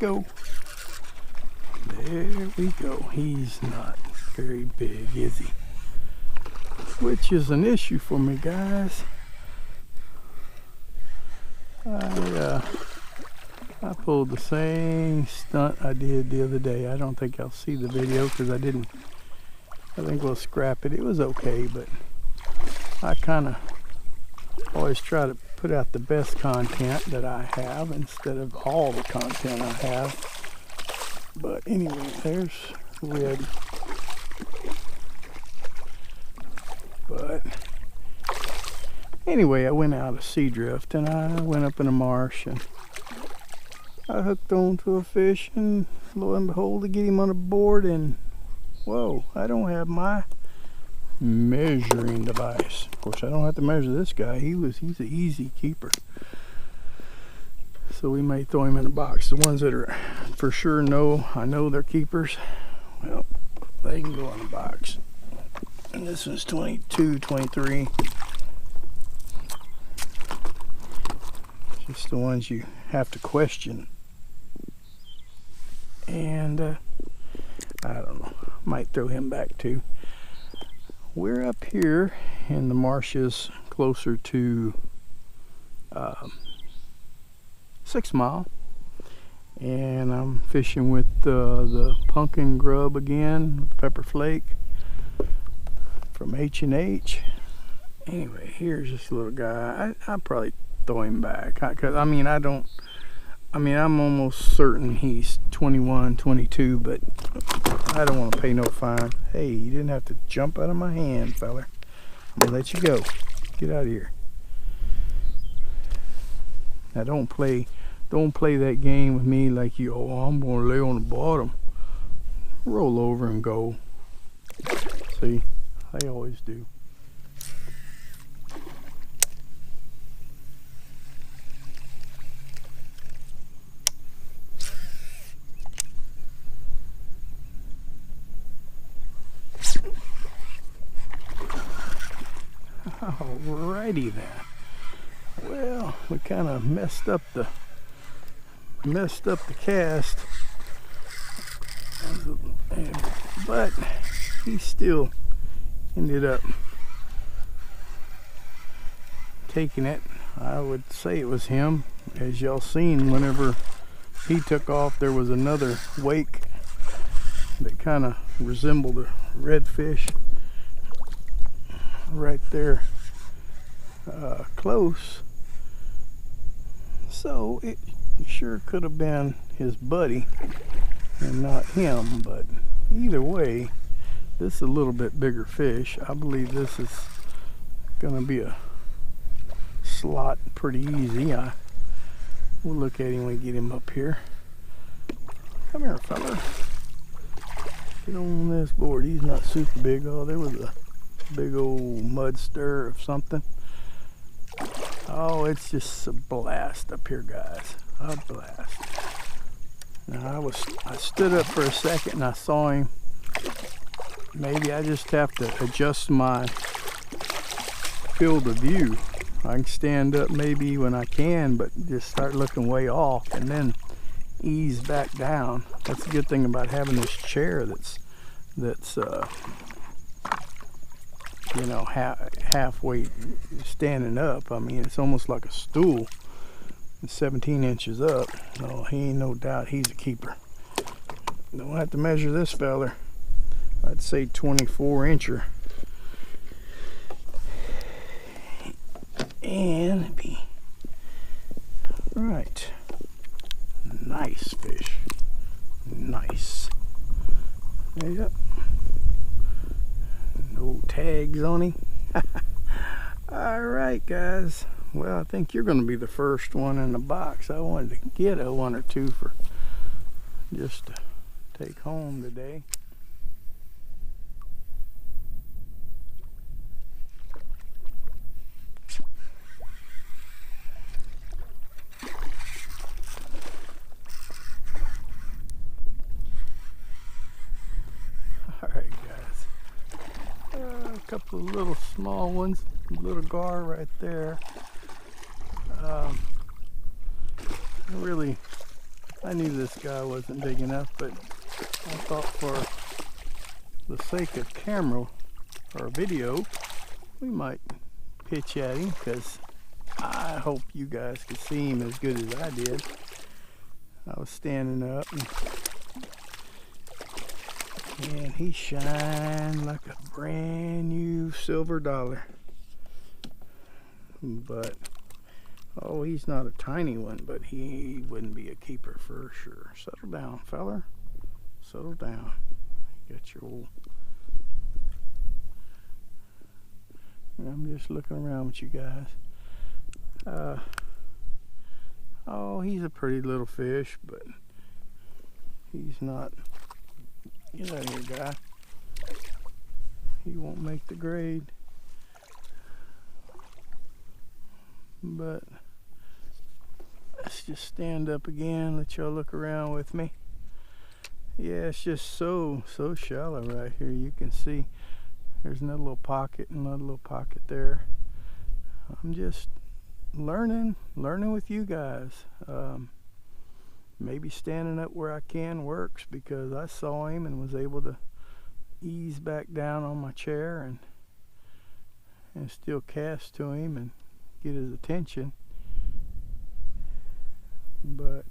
go. There we go. He's not very big, is he? Which is an issue for me, guys. I pulled the same stunt I did the other day. I don't think I'll see the video because I think we'll scrap it. It was okay, but I kind of always try to put out the best content that I have instead of all the content I have. But anyway, there's Red. But anyway, I went out of sea drift and I went up in a marsh and I hooked onto a fish, and lo and behold, to get him on a board, and whoa, I don't have my measuring device. Of course, I don't have to measure this guy. He's an easy keeper. So we may throw him in a box. The ones that are for sure I know they're keepers, well, they can go in a box. And this one's 22, 23. Just the ones you have to question. And I don't know, might throw him back too. We're up here in the marshes closer to 6 Mile, and I'm fishing with the pumpkin grub again, with the pepper flake from H&H. Anyway, here's this little guy. I'll probably throw him back, because I'm almost certain he's 21, 22, but I don't want to pay no fine. Hey, you didn't have to jump out of my hand, feller. I'm gonna let you go. Get out of here. Now don't play that game with me like I'm gonna lay on the bottom. Roll over and go. See, I always do. Alrighty then. Well, we kind of messed up the cast, but he still ended up taking it. I would say it was him. As y'all seen, whenever he took off, there was another wake that kind of resembled a redfish right there, close. So it sure could have been his buddy and not him, but either way, this is a little bit bigger fish. I believe this is gonna be a slot pretty easy. We'll look at him when we get him up here. Come here, fella. Get on this board. He's not super big. Oh, there was a big old mud stir of something. Oh, it's just a blast up here, guys. A blast. Now I stood up for a second and I saw him. Maybe I just have to adjust my field of view. I can stand up maybe when I can, but just start looking way off and then ease back down. That's a good thing about having this chair that's you know, halfway standing up. I mean, it's almost like a stool. It's 17 inches up. No, he ain't no doubt he's a keeper. Don't have to measure this feller. I'd say 24 incher. And be right. Nice fish. Nice. Yep. No tags on him. Alright, guys. Well, I think you're going to be the first one in the box. I wanted to get a one or two for just to take home today. Alright, guys. A couple of little small ones. Little gar right there. I really I knew this guy wasn't big enough, but I thought for the sake of camera or video, we might pitch at him, because I hope you guys could see him as good as I did. I was standing up and he shined like a brand new silver dollar. But oh, he's not a tiny one, but he wouldn't be a keeper for sure. Settle down, feller. Settle down. You got your old... I'm just looking around with you guys. Oh, he's a pretty little fish, but he's not... Get out of here, guy. He won't make the grade. But let's just stand up again, let y'all look around with me. Yeah, it's just so shallow right here. You can see there's another little pocket and another little pocket there. I'm just learning with you guys. Maybe standing up where I can works, because I saw him and was able to ease back down on my chair and still cast to him and get his attention. But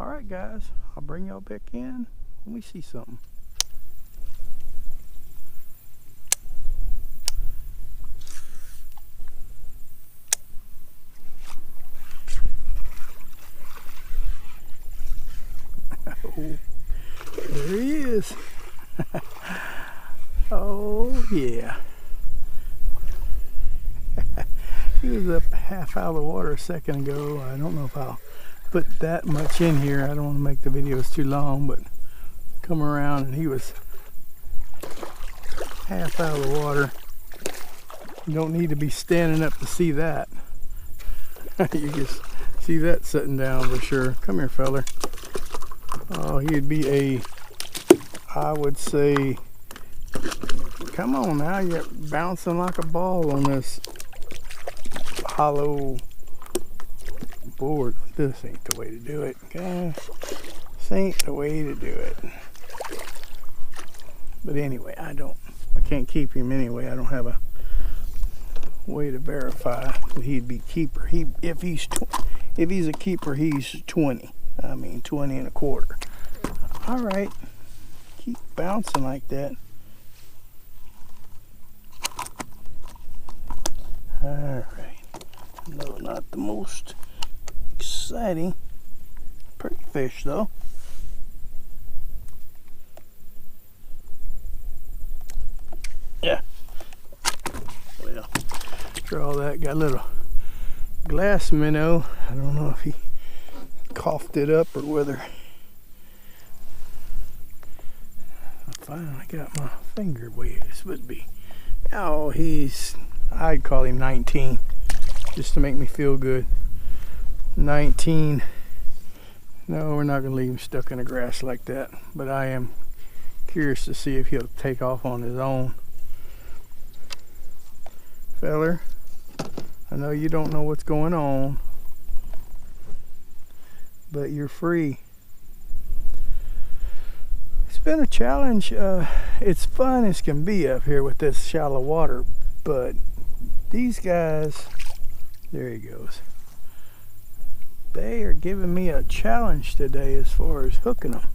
all right, guys, I'll bring y'all back in when we see something. Oh, there he is. Oh yeah. He was up half out of the water a second ago. I don't know if I'll put that much in here. I don't want to make the videos too long, but come around and he was half out of the water. You don't need to be standing up to see that. You just see that sitting down for sure. Come here, feller. Oh, he'd be I would say, come on now, you're bouncing like a ball on this hollow board. This ain't the way to do it, guys. This ain't the way to do it. But anyway, I can't keep him anyway. I don't have a way to verify that he'd be keeper. If he's a keeper, he's 20. I mean 20 and a quarter. All right, keep bouncing like that. All right. No, not the most exciting. Pretty fish though. Yeah. Well, after all that, got a little glass minnow. I don't know if he coughed it up or whether I finally got my finger where this would be. Oh, I'd call him 19 just to make me feel good. 19. No, we're not gonna leave him stuck in the grass like that, but I am curious to see if he'll take off on his own. Feller, I know you don't know what's going on, but you're free. It's been a challenge. It's fun as can be up here with this shallow water, but these guys, there he goes. They are giving me a challenge today as far as hooking them.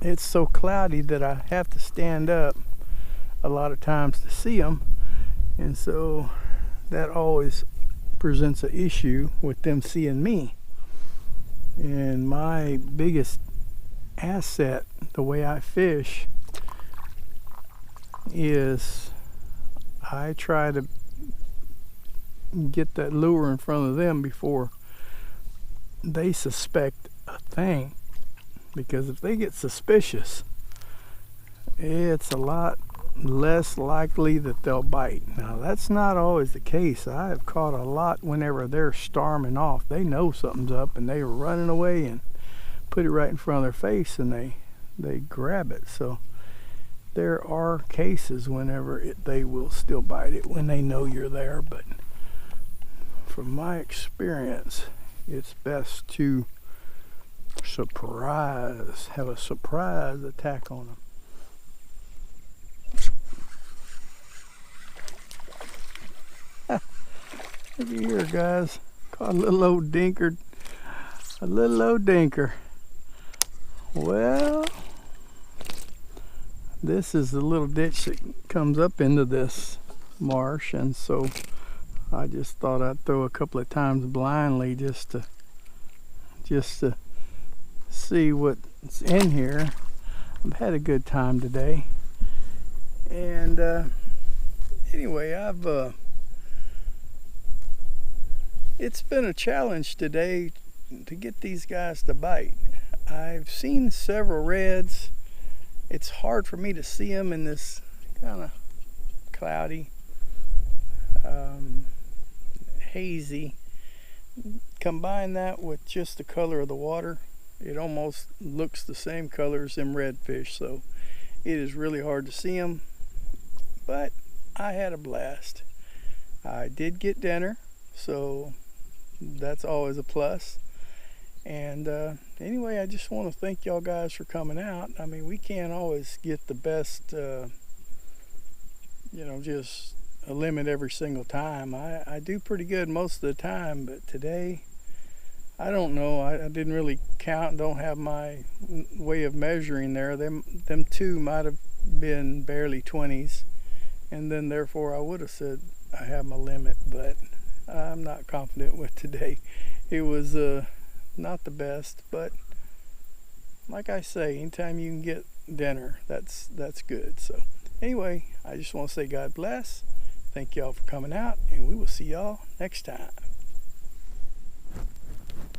It's so cloudy that I have to stand up a lot of times to see them, and so that always presents an issue with them seeing me. And my biggest asset, the way I fish, is I try to get that lure in front of them before they suspect a thing, because if they get suspicious, it's a lot less likely that they'll bite. Now, that's not always the case. I have caught a lot whenever they're storming off. They know something's up and they're running away and put it right in front of their face, and they grab it. So there are cases whenever they will still bite it when they know you're there, but from my experience, it's best to have a surprise attack on them. Look at here, guys. Caught a little old dinker. A little old dinker. Well, this is the little ditch that comes up into this marsh, and so I just thought I'd throw a couple of times blindly just to see what's in here. I've had a good time today, and anyway, it's been a challenge today to get these guys to bite. I've seen several reds. It's hard for me to see them in this kind of cloudy, hazy. Combine that with just the color of the water, it almost looks the same color as them redfish, so it is really hard to see them, but I had a blast. I did get dinner, so that's always a plus. And anyway, I just want to thank y'all guys for coming out. I mean, we can't always get the best, just a limit every single time. I do pretty good most of the time, but today, I don't know. I didn't really count, don't have my way of measuring there. Them two might have been barely 20s, and then therefore I would have said I have my limit, but I'm not confident with today. It was not the best, but like I say, anytime you can get dinner, that's good. So anyway, I just want to say God bless. Thank y'all for coming out, and we will see y'all next time.